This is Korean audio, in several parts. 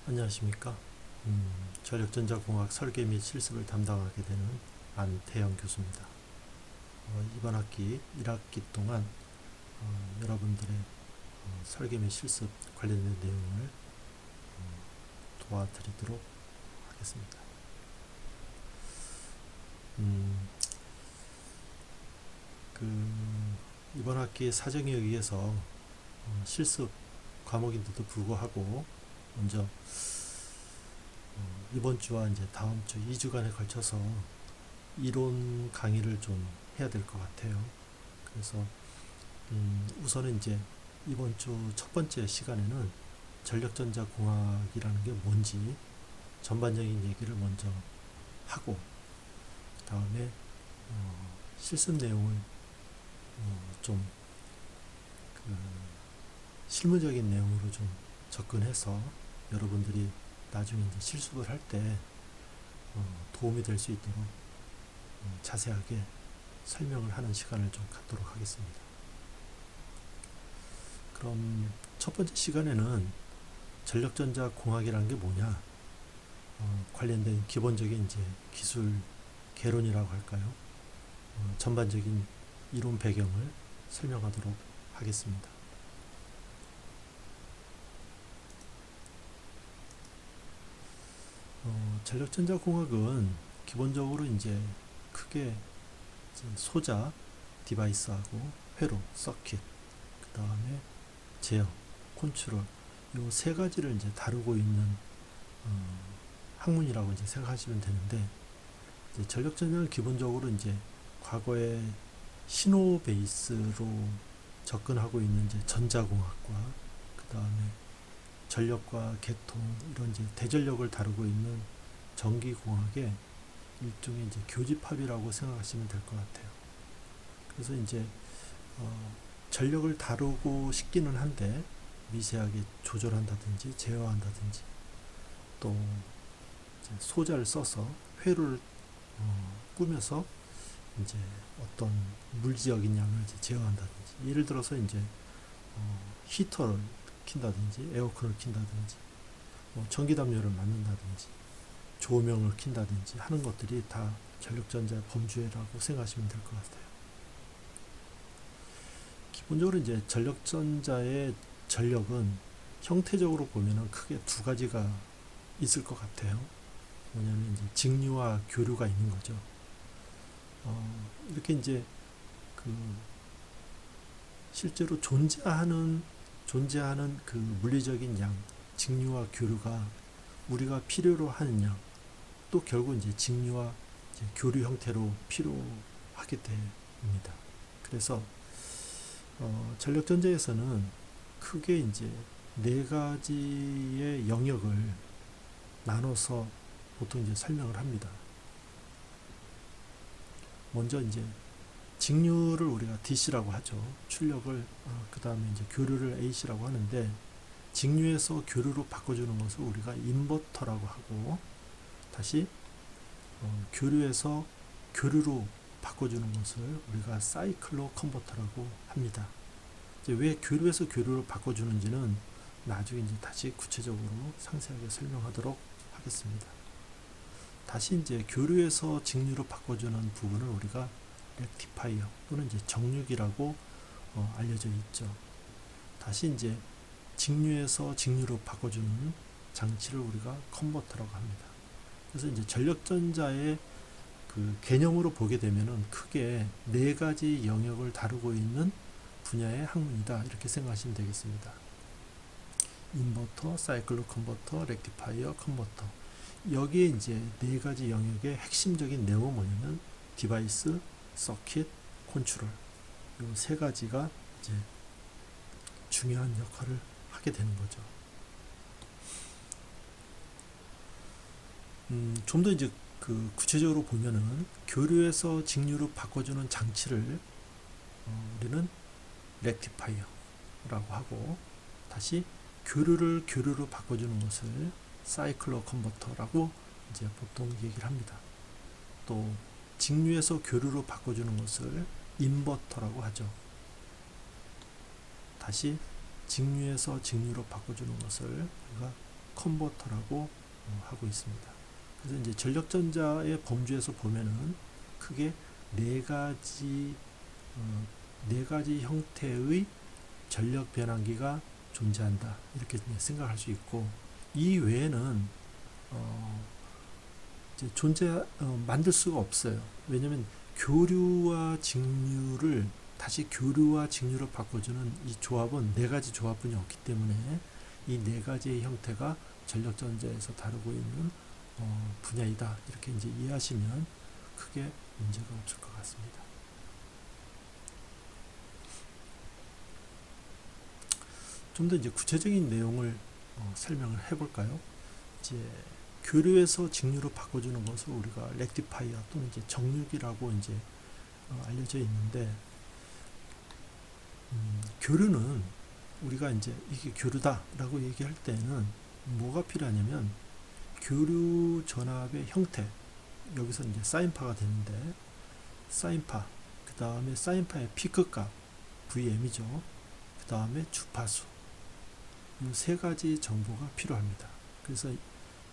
안녕하십니까. 전력전자공학 설계 및 실습을 담당하게 되는 안태영 교수입니다. 이번 학기 1학기 동안 여러분들의 설계 및 실습 관련된 내용을 도와드리도록 하겠습니다. 이번 학기 사정에 의해서 실습 과목인데도 불구하고 먼저 이번 주와 이제 다음 주 2주간에 걸쳐서 이론 강의를 좀 해야 될 것 같아요. 그래서 우선은 이제 이번 주 첫 번째 시간에는 전력전자 공학이라는 게 뭔지 전반적인 얘기를 먼저 하고, 그 다음에 실습 내용을 좀 실무적인 내용으로 좀 접근해서 여러분들이 나중에 이제 실습을 할 때 도움이 될 수 있도록 자세하게 설명을 하는 시간을 좀 갖도록 하겠습니다. 그럼 첫 번째 시간에는 전력전자 공학이라는 게 뭐냐, 관련된 기본적인 이제 기술 개론이라고 할까요? 전반적인 이론 배경을 설명하도록 하겠습니다. 전력전자 공학은 기본적으로 이제 크게 소자, 디바이스하고 회로, 서킷, 그 다음에 제어, 컨트롤, 요 세 가지를 이제 다루고 있는 학문이라고 이제 생각하시면 되는데, 이제 전력전자는 기본적으로 이제 과거에 신호 베이스로 접근하고 있는 이제 전자공학과, 그 다음에 전력과 계통, 이런 이제 대전력을 다루고 있는 전기공학의 일종의 이제 교집합이라고 생각하시면 될 것 같아요. 그래서 이제 전력을 다루고 싶기는 한데 미세하게 조절한다든지 제어한다든지, 또 이제 소자를 써서 회로를 꾸며서 이제 어떤 물리적인 양을 이제 제어한다든지, 예를 들어서 이제 히터를 킨다든지 에어컨을 킨다든지 전기담요를 만든다든지 조명을 킨다든지 하는 것들이 다 전력전자 범주라고 생각하시면 될 것 같아요. 기본적으로 이제 전력전자의 전력은 형태적으로 보면은 크게 두 가지가 있을 것 같아요. 뭐냐면 이제 직류와 교류가 있는 거죠. 이렇게 이제 실제로 존재하는 그 물리적인 양, 직류와 교류가 우리가 필요로 하는 양, 또 결국 이제 직류와 이제 교류 형태로 필요하게 됩니다. 그래서 전력전자에서는 크게 이제 네 가지의 영역을 나눠서 보통 이제 설명을 합니다. 먼저 이제 직류를 우리가 DC라고 하죠. 출력을, 그 다음에 이제 교류를 AC라고 하는데, 직류에서 교류로 바꿔주는 것을 우리가 인버터라고 하고, 다시 교류에서 교류로 바꿔주는 것을 우리가 사이클로 컨버터라고 합니다. 이제 왜 교류에서 교류로 바꿔주는지는 나중에 이제 다시 구체적으로 상세하게 설명하도록 하겠습니다. 다시 이제 교류에서 직류로 바꿔주는 부분을 우리가 렉티파이어 또는 이제 정육이라고 알려져 있죠. 다시 이제 직류에서 직류로 바꿔주는 장치를 우리가 컨버터라고 합니다. 그래서 이제 전력전자의 그 개념으로 보게 되면은 크게 네 가지 영역을 다루고 있는 분야의 학문이다, 이렇게 생각하시면 되겠습니다. 인버터, 사이클로 컨버터, 렉티파이어, 컨버터. 여기에 이제 네 가지 영역의 핵심적인 내용은 뭐냐면 디바이스, 서킷, 컨트롤, 이 세 가지가 이제 중요한 역할을 하게 되는 거죠. 좀 더 이제 구체적으로 보면은 교류에서 직류로 바꿔주는 장치를 우리는 렉티파이어라고 하고, 다시 교류를 교류로 바꿔주는 것을 사이클로 컨버터라고 이제 보통 얘기를 합니다. 또 직류에서 교류로 바꿔주는 것을 인버터라고 하죠. 다시 직류에서 직류로 바꿔주는 것을 우리가 컨버터라고 하고 있습니다. 그래서 이제 전력전자의 범주에서 보면은 크게 네 가지 형태의 전력 변환기가 존재한다, 이렇게 생각할 수 있고, 이 외에는 이제 만들 수가 없어요. 왜냐하면 교류와 직류를 다시 교류와 직류로 바꿔주는 이 조합은 네 가지 조합분이 없기 때문에 이 네 가지의 형태가 전력전자에서 다루고 있는 분야이다, 이렇게 이제 이해하시면 크게 문제가 없을 것 같습니다. 좀 더 이제 구체적인 내용을 설명을 해볼까요? 이제 교류에서 직류로 바꿔주는 것을 우리가 렉티파이어 또는 이제 정류기라고 이제 알려져 있는데, 교류는 우리가 이제 이게 교류다라고 얘기할 때는 뭐가 필요하냐면 교류 전압의 형태, 여기서 이제 사인파가 되는데 사인파, 그 다음에 사인파의 피크값 VM이죠. 그 다음에 주파수, 이 세 가지 정보가 필요합니다. 그래서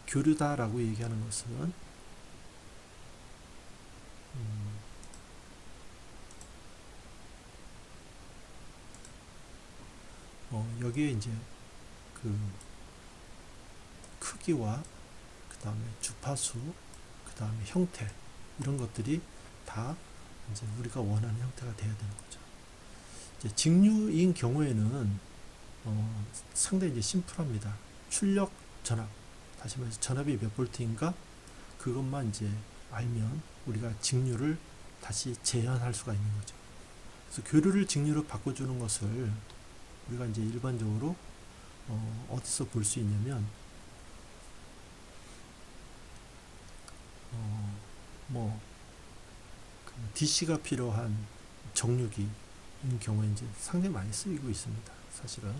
교류다라고 얘기하는 것은 여기에 이제 그 크기와 그 다음에 주파수, 그 다음에 형태, 이런 것들이 다 이제 우리가 원하는 형태가 돼야 되는 거죠. 이제 직류인 경우에는 상당히 이제 심플합니다. 출력 전압, 다시 말해서 전압이 몇 볼트인가, 그것만 이제 알면 우리가 직류를 다시 재현할 수가 있는 거죠. 그래서 교류를 직류로 바꿔주는 것을 우리가 이제 일반적으로 어디서 볼 수 있냐면 DC가 필요한 정류기인 경우에 이제 상당히 많이 쓰이고 있습니다. 사실은.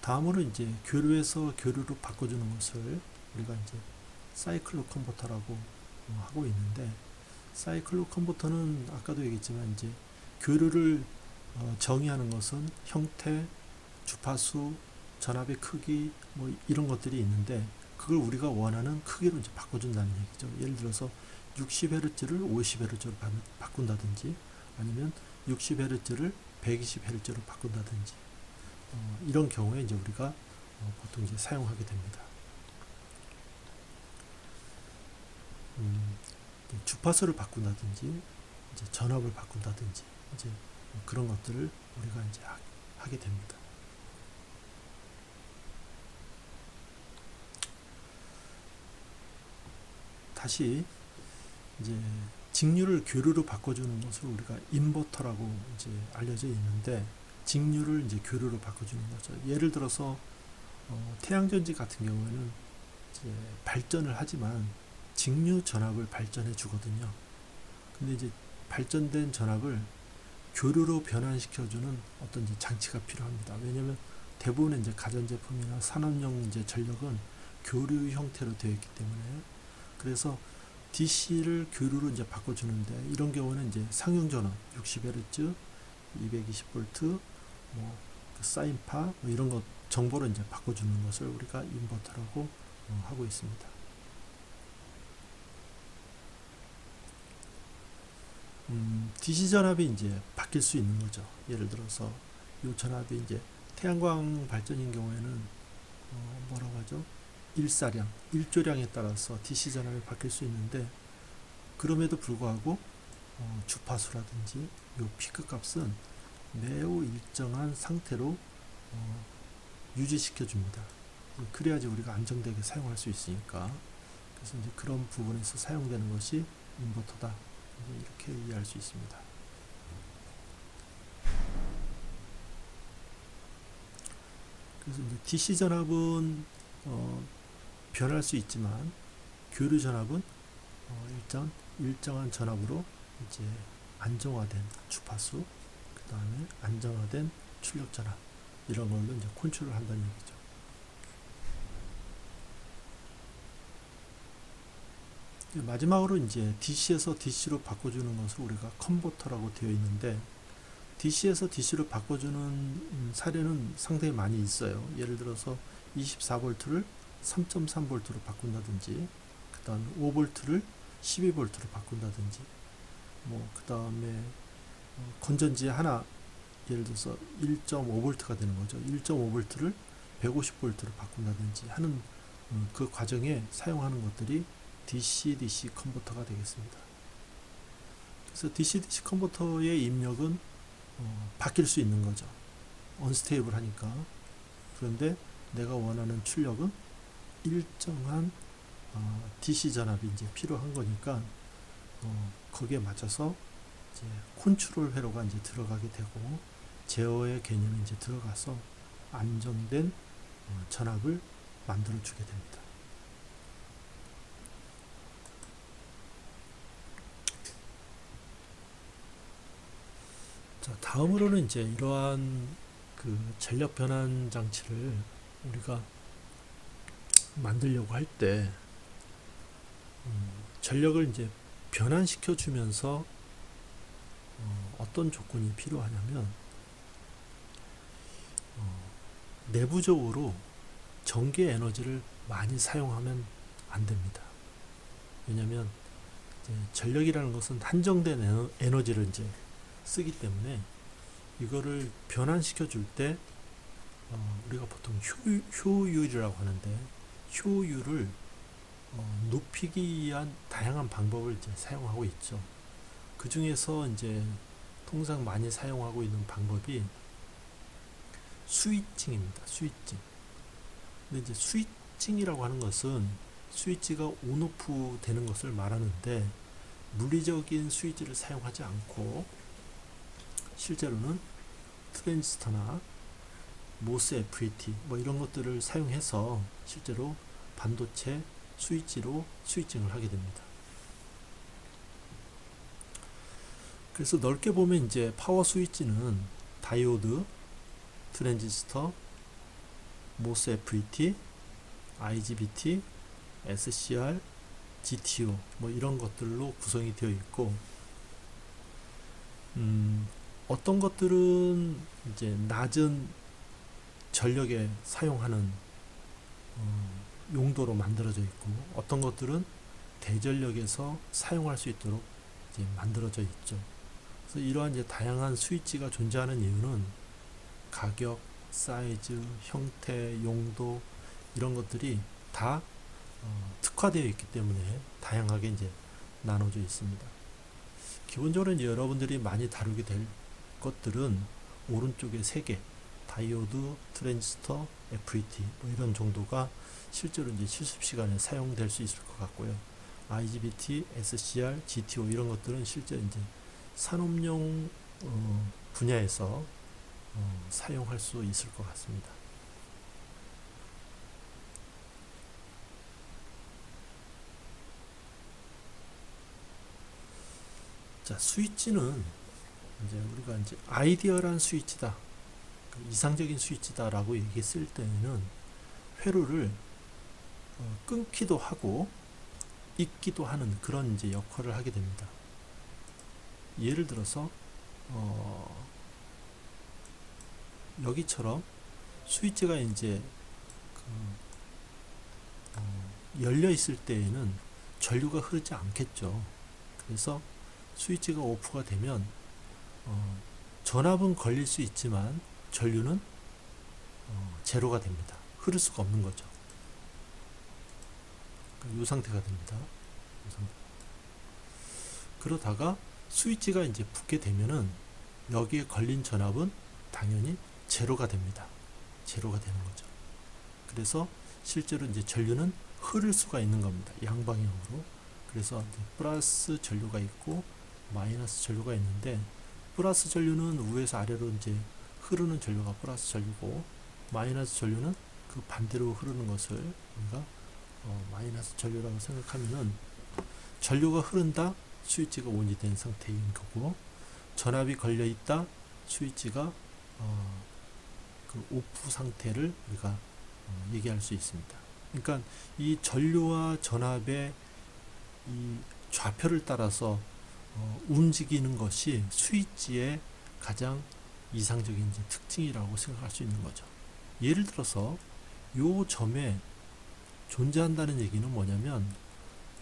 다음으로 이제 교류에서 교류로 바꿔주는 것을 우리가 이제 사이클로 컨버터라고 하고 있는데, 사이클로 컨버터는 아까도 얘기했지만 이제 교류를 정의하는 것은 형태, 주파수, 전압의 크기 이런 것들이 있는데, 그걸 우리가 원하는 크기로 이제 바꿔준다는 얘기죠. 예를 들어서 60Hz를 50Hz로 바꾼다든지, 아니면 60Hz를 120Hz로 바꾼다든지, 이런 경우에 이제 우리가 보통 이제 사용하게 됩니다. 주파수를 바꾼다든지, 이제 전압을 바꾼다든지, 이제 그런 것들을 우리가 이제 하게 됩니다. 다시 이제 직류를 교류로 바꿔주는 것을 우리가 인버터라고 이제 알려져 있는데, 직류를 이제 교류로 바꿔주는 거죠. 예를 들어서 태양전지 같은 경우에는 이제 발전을 하지만 직류 전압을 발전해 주거든요. 근데 이제 발전된 전압을 교류로 변환시켜주는 어떤 이제 장치가 필요합니다. 왜냐하면 대부분의 이제 가전제품이나 산업용 이제 전력은 교류 형태로 되어 있기 때문에, 그래서 DC를 교류로 이제 바꿔주는데, 이런 경우는 이제 상용 전원 60Hz, 220V, 그 사인파 이런 것 정보를 이제 바꿔주는 것을 우리가 인버터라고 하고 있습니다. DC 전압이 이제 바뀔 수 있는 거죠. 예를 들어서 이 전압이 이제 태양광 발전인 경우에는 뭐라고 하죠? 일사량, 일조량에 따라서 DC 전압이 바뀔 수 있는데, 그럼에도 불구하고 주파수라든지 이 피크 값은 매우 일정한 상태로 유지시켜 줍니다. 그래야지 우리가 안정되게 사용할 수 있으니까. 그래서 이제 그런 부분에서 사용되는 것이 인버터다, 이렇게 이해할 수 있습니다. 그래서 이제 DC 전압은 변할 수 있지만 교류 전압은 일정한 전압으로 이제 안정화된 주파수, 그 다음에 안정화된 출력 전압, 이런 걸로 이제 컨트롤을 한다는 얘기죠. 마지막으로 이제 DC에서 DC로 바꿔주는 것을 우리가 컨버터라고 되어 있는데, DC에서 DC로 바꿔주는 사례는 상당히 많이 있어요. 예를 들어서 24V를 3.3V로 바꾼다든지, 그 다음 5V를 12V로 바꾼다든지, 그 다음에 건전지 하나, 예를 들어서 1.5V가 되는 거죠. 1.5V를 150V로 바꾼다든지 하는 그 과정에 사용하는 것들이 DC-DC 컨버터가 되겠습니다. 그래서 DC-DC 컨버터의 입력은 바뀔 수 있는 거죠. 언스테이블 하니까. 그런데 내가 원하는 출력은 일정한 DC 전압이 이제 필요한 거니까 거기에 맞춰서 이제 컨트롤 회로가 이제 들어가게 되고 제어의 개념이 이제 들어가서 안정된 전압을 만들어 주게 됩니다. 자, 다음으로는 이제 이러한 그 전력 변환 장치를 우리가 만들려고 할 때 전력을 이제 변환시켜 주면서 어떤 조건이 필요하냐면 내부적으로 전기 에너지를 많이 사용하면 안 됩니다. 왜냐하면 전력이라는 것은 한정된 에너지를 이제 쓰기 때문에 이거를 변환시켜 줄 때 우리가 보통 효율이라고 하는데, 효율을 높이기 위한 다양한 방법을 이제 사용하고 있죠. 그 중에서 이제 통상 많이 사용하고 있는 방법이 스위칭입니다. 스위칭. 근데 이제 스위칭이라고 하는 것은 스위치가 온오프 되는 것을 말하는데, 물리적인 스위치를 사용하지 않고 실제로는 트랜지스터나 모스 FET 이런 것들을 사용해서 실제로 반도체 스위치로 스위칭을 하게 됩니다. 그래서 넓게 보면 이제 파워 스위치는 다이오드, 트랜지스터, 모스 FET, IGBT, SCR, GTO 이런 것들로 구성이 되어 있고, 어떤 것들은 이제 낮은 전력에 사용하는 용도로 만들어져 있고, 어떤 것들은 대전력에서 사용할 수 있도록 이제 만들어져 있죠. 그래서 이러한 이제 다양한 스위치가 존재하는 이유는 가격, 사이즈, 형태, 용도 이런 것들이 다 특화되어 있기 때문에 다양하게 이제 나눠져 있습니다. 기본적으로 이제 여러분들이 많이 다루게 될 것들은 오른쪽에 3개, 다이오드, 트랜지스터, FET 이런 정도가 실제로 이제 실습 시간에 사용될 수 있을 것 같고요. IGBT, SCR, GTO 이런 것들은 실제 이제 산업용 분야에서 사용할 수 있을 것 같습니다. 자, 스위치는 이제 우리가 이제 아이디어란 스위치다, 이상적인 스위치다라고 얘기했을 때는 회로를 끊기도 하고 있기도 하는 그런 이제 역할을 하게 됩니다. 예를 들어서 여기처럼 스위치가 이제 열려 있을 때에는 전류가 흐르지 않겠죠. 그래서 스위치가 오프가 되면 전압은 걸릴 수 있지만 전류는 제로가 됩니다. 흐를 수가 없는 거죠. 이 상태가 됩니다. 이 상태. 그러다가 스위치가 이제 붙게 되면은 여기에 걸린 전압은 당연히 제로가 됩니다. 제로가 되는 거죠. 그래서 실제로 이제 전류는 흐를 수가 있는 겁니다. 양방향으로. 그래서 이제 플러스 전류가 있고 마이너스 전류가 있는데, 플러스 전류는 위에서 아래로 이제 흐르는 전류가 플러스 전류고, 마이너스 전류는 그 반대로 흐르는 것을 우리가 마이너스 전류라고 생각하면은, 전류가 흐른다, 스위치가 온이 된 상태인 거고, 전압이 걸려 있다, 스위치가 그 오프 상태를 우리가 얘기할 수 있습니다. 그러니까 이 전류와 전압의 이 좌표를 따라서 움직이는 것이 스위치의 가장 이상적인 이제 특징이라고 생각할 수 있는 거죠. 예를 들어서 요 점에 존재한다는 얘기는 뭐냐면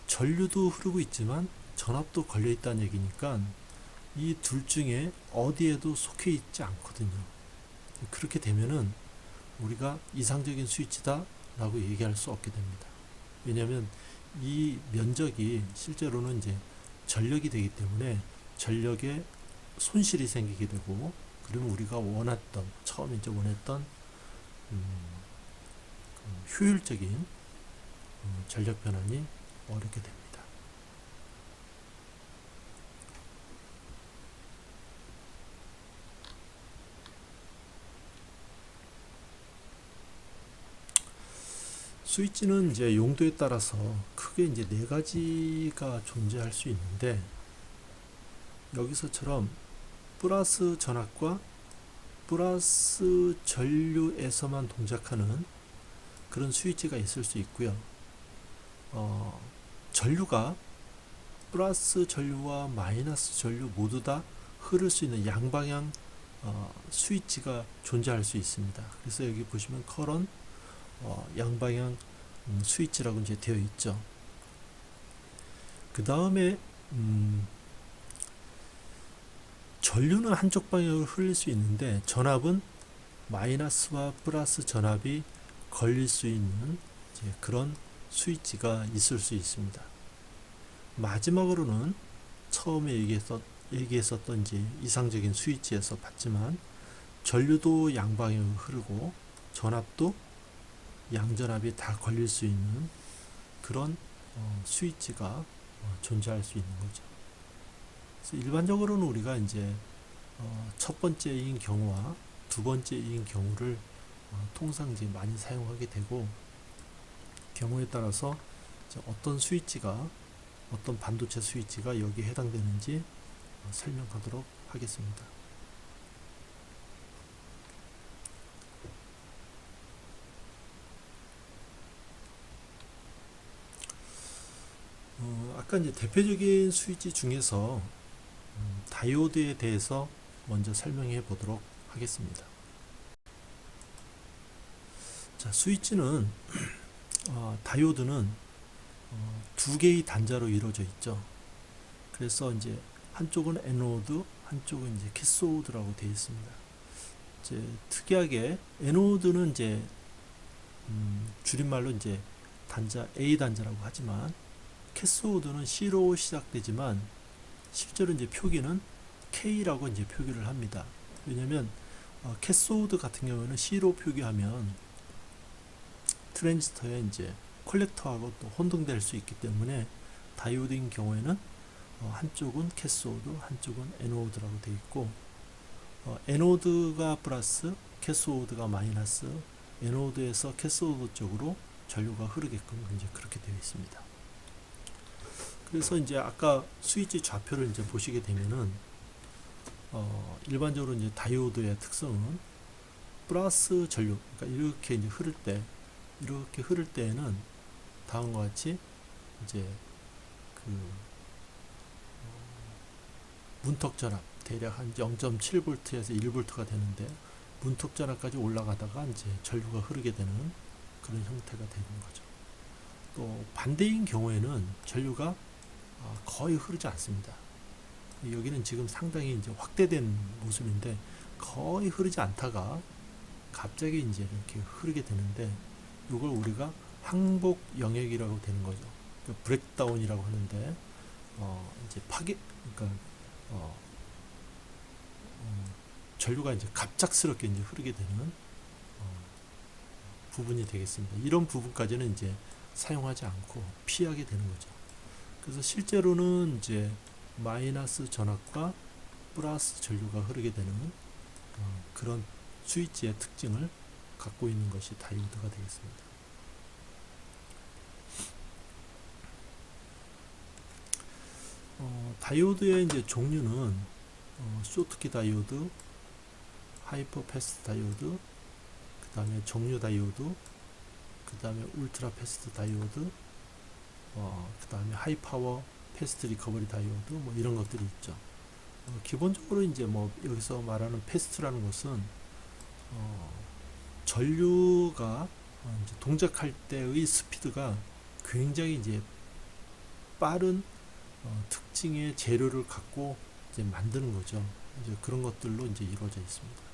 전류도 흐르고 있지만 전압도 걸려 있다는 얘기니까 이 둘 중에 어디에도 속해 있지 않거든요. 그렇게 되면은 우리가 이상적인 스위치다 라고 얘기할 수 없게 됩니다. 왜냐하면 이 면적이 실제로는 이제 전력이 되기 때문에 전력에 손실이 생기게 되고, 그러면 우리가 원했던, 처음에 이제 원했던 효율적인 전력 변환이 어렵게 됩니다. 스위치는 이제 용도에 따라서 크게 이제 네 가지가 존재할 수 있는데, 여기서처럼 플러스 전압과 플러스 전류에서만 동작하는 그런 스위치가 있을 수 있고요. 전류가 플러스 전류와 마이너스 전류 모두 다 흐를 수 있는 양방향 스위치가 존재할 수 있습니다. 그래서 여기 보시면 커런 양방향 스위치라고 이제 되어 있죠. 그 다음에 전류는 한쪽 방향으로 흘릴 수 있는데 전압은 마이너스와 플러스 전압이 걸릴 수 있는 이제 그런 스위치가 있을 수 있습니다. 마지막으로는 처음에 얘기했었던 이제 이상적인 스위치에서 봤지만 전류도 양방향으로 흐르고 전압도 양전압이 다 걸릴 수 있는 그런 스위치가 존재할 수 있는 거죠. 그래서 일반적으로는 우리가 이제 첫 번째인 경우와 두 번째인 경우를 통상 이제 많이 사용하게 되고, 경우에 따라서 이제 어떤 반도체 스위치가 여기에 해당되는지 설명하도록 하겠습니다. 아까 이제 대표적인 스위치 중에서 다이오드에 대해서 먼저 설명해 보도록 하겠습니다. 자, 스위치는 다이오드는 두 개의 단자로 이루어져 있죠. 그래서 이제 한쪽은 에노드, 한쪽은 이제 캐소드라고 되어 있습니다. 이제 특이하게 에노드는 이제 줄임말로 이제 단자 A 단자라고 하지만, 캐소드는 C로 시작되지만 실제로 이제 표기는 K라고 이제 표기를 합니다. 왜냐하면 캐소드 같은 경우는 C로 표기하면 트랜지스터에 이제 콜렉터하고 또 혼동될 수 있기 때문에 다이오드인 경우에는 한쪽은 캐소드, 한쪽은 에노드라고 되어 있고, 에노드가 플러스, 캐소드가 마이너스, 에노드에서 캐소드 쪽으로 전류가 흐르게끔 이제 그렇게 되어 있습니다. 그래서 이제 아까 스위치 좌표를 이제 보시게 되면은 일반적으로 이제 다이오드의 특성은 플러스 전류, 그러니까 이렇게 이제 이렇게 흐를 때에는 다음과 같이 이제 그 문턱 전압 대략 한 0.7V에서 1V가 되는데, 문턱 전압까지 올라가다가 이제 전류가 흐르게 되는 그런 형태가 되는 거죠. 또 반대인 경우에는 전류가 거의 흐르지 않습니다. 여기는 지금 상당히 이제 확대된 모습인데 거의 흐르지 않다가 갑자기 이제 이렇게 흐르게 되는데, 이걸 우리가 항복 영역이라고 되는 거죠. 그러니까 브레이크다운이라고 하는데 이제 그러니까 전류가 이제 갑작스럽게 이제 흐르게 되는 부분이 되겠습니다. 이런 부분까지는 이제 사용하지 않고 피하게 되는 거죠. 그래서 실제로는 이제 마이너스 전압과 플러스 전류가 흐르게 되는 그런 스위치의 특징을 갖고 있는 것이 다이오드가 되겠습니다. 다이오드의 이제 종류는 쇼트키 다이오드, 하이퍼 패스트 다이오드, 그 다음에 정류 다이오드, 그 다음에 울트라 패스트 다이오드, 그 다음에 하이 파워 패스트 리커버리 다이오드 뭐 이런 것들이 있죠. 기본적으로 이제 뭐 여기서 말하는 패스트라는 것은 전류가 이제 동작할 때의 스피드가 굉장히 이제 빠른 특징의 재료를 갖고 이제 만드는 거죠. 이제 그런 것들로 이제 이루어져 있습니다.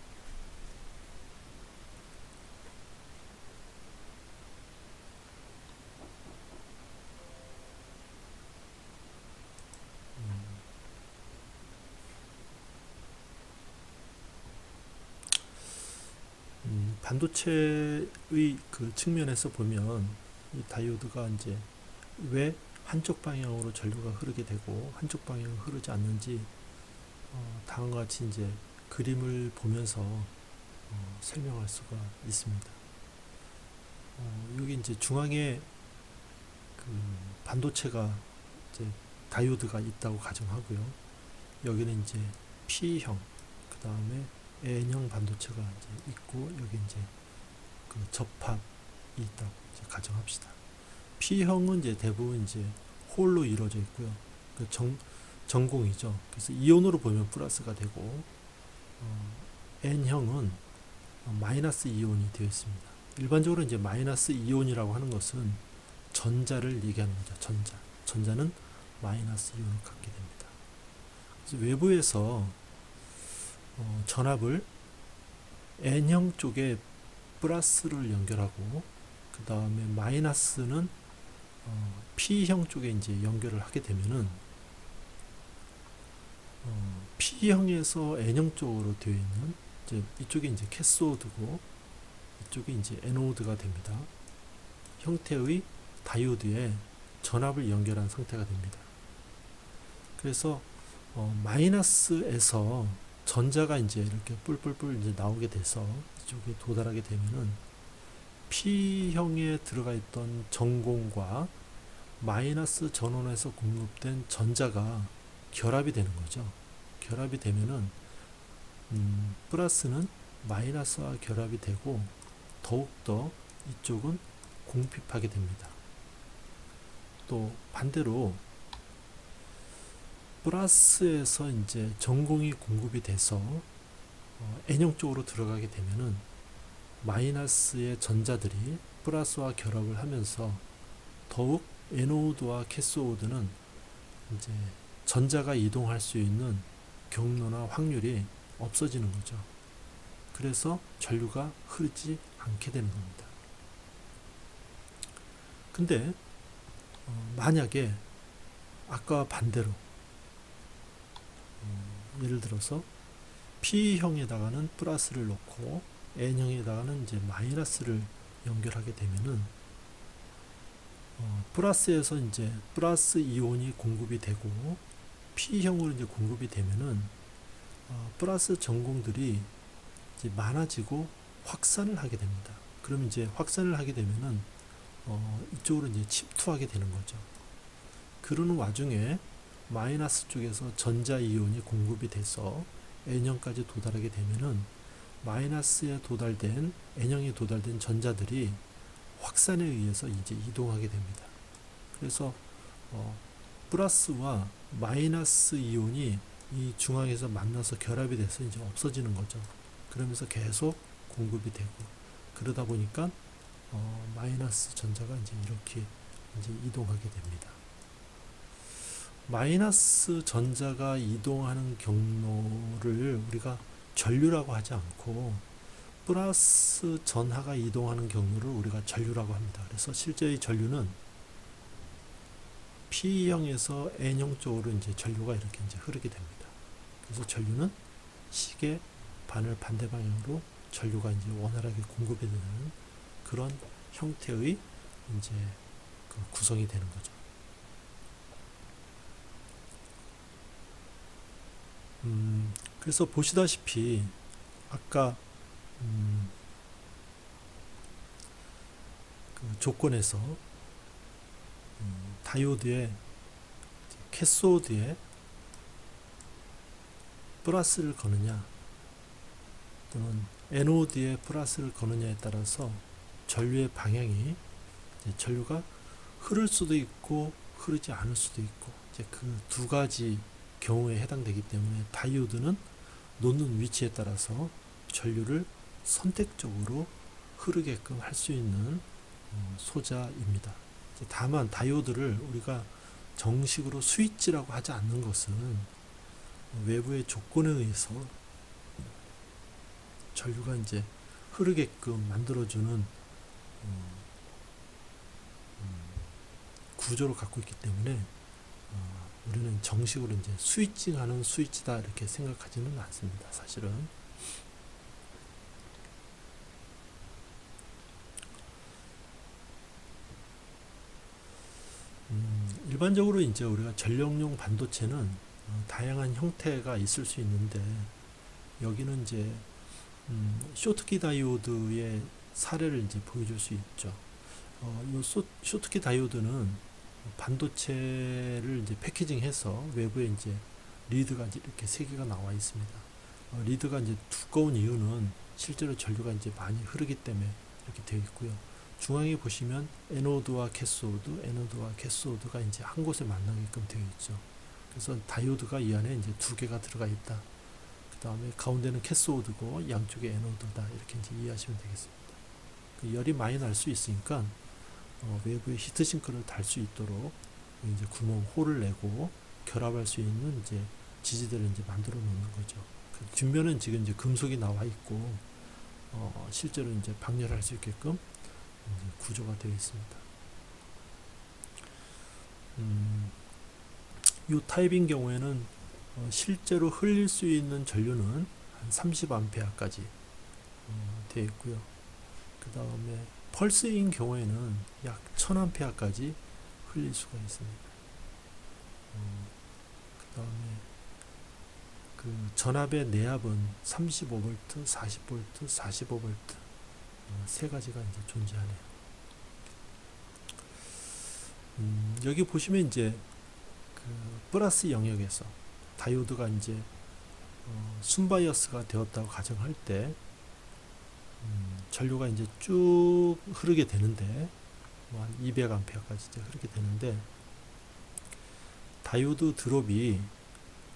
반도체의 그 측면에서 보면 이 다이오드가 이제 왜 한쪽 방향으로 전류가 흐르게 되고 한쪽 방향으로 흐르지 않는지 다음과 같이 이제 그림을 보면서 설명할 수가 있습니다. 여기 이제 중앙에 그 반도체가 이제 다이오드가 있다고 가정하고요. 여기는 이제 P형, 그 다음에 N형 반도체가 이제 있고 여기 이제 그 접합이 있다고 이제 가정합시다. P형은 이제 대부분 이제 홀로 이루어져 있고요. 그 전공이죠. 그래서 이온으로 보면 플러스가 되고 N형은 마이너스 이온이 되어 있습니다. 일반적으로 이제 마이너스 이온이라고 하는 것은 전자를 얘기하는 거죠. 전자는 마이너스 이온을 갖게 됩니다. 그래서 외부에서 전압을 N형 쪽에 플러스를 연결하고 그 다음에 마이너스는 P형 쪽에 이제 연결을 하게 되면은 P형에서 N형 쪽으로 되어 있는 이제 이쪽에 이제 캐소드고 이쪽에 이제 에노드가 됩니다. 형태의 다이오드에 전압을 연결한 상태가 됩니다. 그래서 마이너스에서 전자가 이제 이렇게 뿔뿔뿔 이제 나오게 돼서 이쪽에 도달하게 되면은 P형에 들어가 있던 전공과 마이너스 전원에서 공급된 전자가 결합이 되는 거죠. 결합이 되면은 플러스는 마이너스와 결합이 되고 더욱더 이쪽은 공핍하게 됩니다. 또 반대로 플러스에서 이제 전공이 공급이 돼서 N형 쪽으로 들어가게 되면은 마이너스의 전자들이 플러스와 결합을 하면서 더욱 에노드와 캐소드는 이제 전자가 이동할 수 있는 경로나 확률이 없어지는 거죠. 그래서 전류가 흐르지 않게 되는 겁니다. 근데 만약에 아까와 반대로 예를 들어서 P형에다가는 플러스를 놓고 N형에다가는 이제 마이너스를 연결하게 되면은 플러스에서 이제 플러스 이온이 공급이 되고 P형으로 이제 공급이 되면은 플러스 전공들이 이제 많아지고 확산을 하게 됩니다. 그럼 이제 확산을 하게 되면은 이쪽으로 이제 침투하게 되는 거죠. 그러는 와중에 마이너스 쪽에서 전자 이온이 공급이 돼서 N형까지 도달하게 되면은 마이너스에 도달된 N형에 도달된 전자들이 확산에 의해서 이제 이동하게 됩니다. 그래서 플러스와 마이너스 이온이 이 중앙에서 만나서 결합이 돼서 이제 없어지는 거죠. 그러면서 계속 공급이 되고 그러다 보니까 마이너스 전자가 이제 이렇게 이제 이동하게 됩니다. 마이너스 전자가 이동하는 경로를 우리가 전류라고 하지 않고 플러스 전하가 이동하는 경로를 우리가 전류라고 합니다. 그래서 실제의 전류는 P형에서 N형 쪽으로 이제 전류가 이렇게 이제 흐르게 됩니다. 그래서 전류는 시계 바늘 반대 방향으로 전류가 이제 원활하게 공급이 되는 그런 형태의 이제 그 구성이 되는 거죠. 그래서 보시다시피 아까 그 조건에서 다이오드의 캐소드에 플러스를 거느냐 또는 에노드에 플러스를 거느냐에 따라서 전류의 방향이 전류가 흐를 수도 있고 흐르지 않을 수도 있고 이제 그 두 가지 경우에 해당되기 때문에 다이오드는 놓는 위치에 따라서 전류를 선택적으로 흐르게끔 할 수 있는 소자입니다. 다만 다이오드를 우리가 정식으로 스위치라고 하지 않는 것은 외부의 조건에 의해서 전류가 이제 흐르게끔 만들어주는 구조를 갖고 있기 때문에 우리는 정식으로 이제 스위칭하는 스위치다 이렇게 생각하지는 않습니다. 사실은. 일반적으로 이제 우리가 전력용 반도체는 다양한 형태가 있을 수 있는데 여기는 이제 쇼트키 다이오드의 사례를 이제 보여줄 수 있죠. 이 쇼트키 다이오드는 반도체를 이제 패키징해서 외부에 이제 리드가 이렇게 세 개가 나와 있습니다. 리드가 이제 두꺼운 이유는 실제로 전류가 이제 많이 흐르기 때문에 이렇게 되어 있고요. 중앙에 보시면 에노드와 캐소드가 이제 한 곳에 만나게끔 되어 있죠. 그래서 다이오드가 이 안에 이제 두 개가 들어가 있다. 그 다음에 가운데는 캐소드고 양쪽에 에노드다. 이렇게 이제 이해하시면 되겠습니다. 열이 많이 날 수 있으니까 외부에 히트싱크를 달 수 있도록 이제 구멍 홀을 내고 결합할 수 있는 이제 지지대를 이제 만들어 놓는 거죠. 그 뒷면은 지금 이제 금속이 나와 있고 실제로 이제 방열할 수 있게끔 이제 구조가 되어 있습니다. 이 타입인 경우에는 실제로 흘릴 수 있는 전류는 한 30A까지 되어 있고요. 그 다음에 펄스인 경우에는 약 1000A까지 흘릴 수가 있습니다. 그 다음에 그 전압의 내압은 35V, 40V, 45V 세 가지가 이제 존재하네요. 여기 보시면 이제 그 플러스 영역에서 다이오드가 이제 순바이어스가 되었다고 가정할 때 전류가 이제 쭉 흐르게 되는데 뭐 한 200A까지 이제 흐르게 되는데 다이오드 드롭이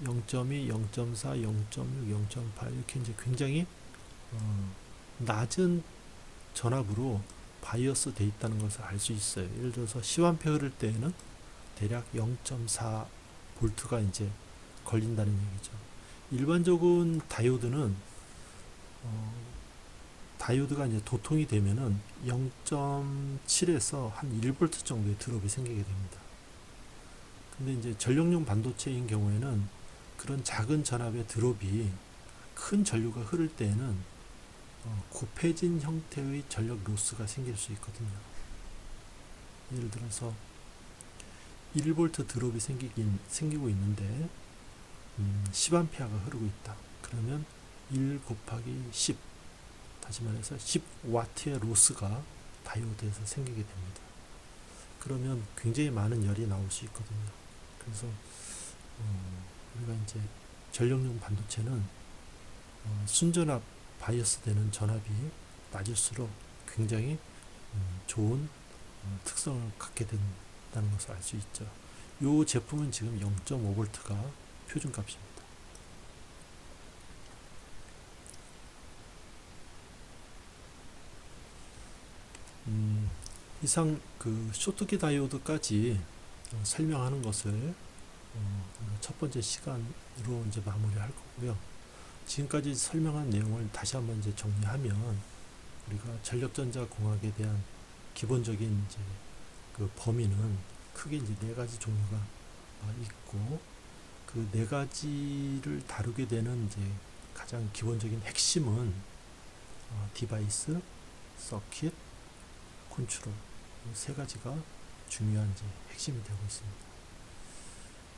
0.2, 0.4, 0.6, 0.8 이렇게 이제 굉장히 낮은 전압으로 바이어스 돼 있다는 것을 알 수 있어요. 예를 들어서 10A 흐를 때에는 대략 0.4 볼트가 이제 걸린다는 얘기죠. 일반적인 다이오드는 다이오드가 이제 도통이 되면은 0.7에서 한 1V 정도의 드롭이 생기게 됩니다. 근데 이제 전력용 반도체인 경우에는 그런 작은 전압의 드롭이 큰 전류가 흐를 때에는 곱해진 형태의 전력 로스가 생길 수 있거든요. 예를 들어서 1V 드롭이 생기고 있는데 10A가 흐르고 있다. 그러면 1 곱하기 10 다시 말해서 10W의 로스가 다이오드에서 생기게 됩니다. 그러면 굉장히 많은 열이 나올 수 있거든요. 그래서 우리가 이제 전력용 반도체는 순전압 바이어스 되는 전압이 낮을수록 굉장히 좋은 특성을 갖게 된다는 것을 알 수 있죠. 이 제품은 지금 0.5V가 표준값입니다. 이상 그 쇼트키 다이오드까지 설명하는 것을 첫 번째 시간으로 이제 마무리할 거고요. 지금까지 설명한 내용을 다시 한번 이제 정리하면 우리가 전력전자 공학에 대한 기본적인 이제 그 범위는 크게 이제 네 가지 종류가 있고 그 네 가지를 다루게 되는 이제 가장 기본적인 핵심은 디바이스, 서킷, 컨트롤 이 세 가지가 중요한 이제 핵심이 되고 있습니다.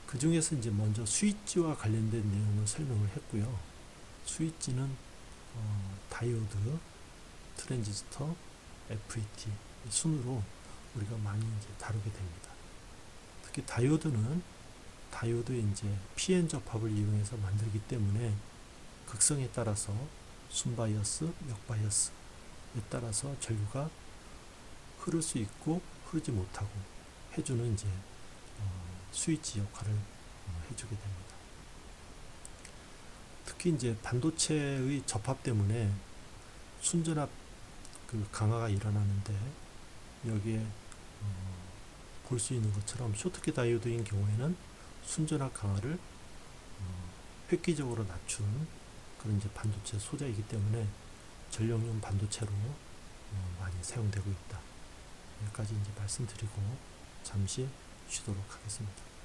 그 중에서 이제 먼저 스위치와 관련된 내용을 설명을 했고요. 스위치는 다이오드, 트랜지스터, FET 순으로 우리가 많이 이제 다루게 됩니다. 특히 다이오드는 다이오드의 이제 PN 접합을 이용해서 만들기 때문에 극성에 따라서 순바이어스, 역바이어스에 따라서 전류가 흐를 수 있고 흐르지 못하고 해주는 이제 스위치 역할을 해주게 됩니다. 특히 이제 반도체의 접합 때문에 순전압 그 강화가 일어나는데 여기에 볼 수 있는 것처럼 쇼트키 다이오드인 경우에는 순전압 강화를 획기적으로 낮춘 그런 이제 반도체 소재이기 때문에 전력용 반도체로 많이 사용되고 있다. 여기까지 이제 말씀드리고 잠시 쉬도록 하겠습니다.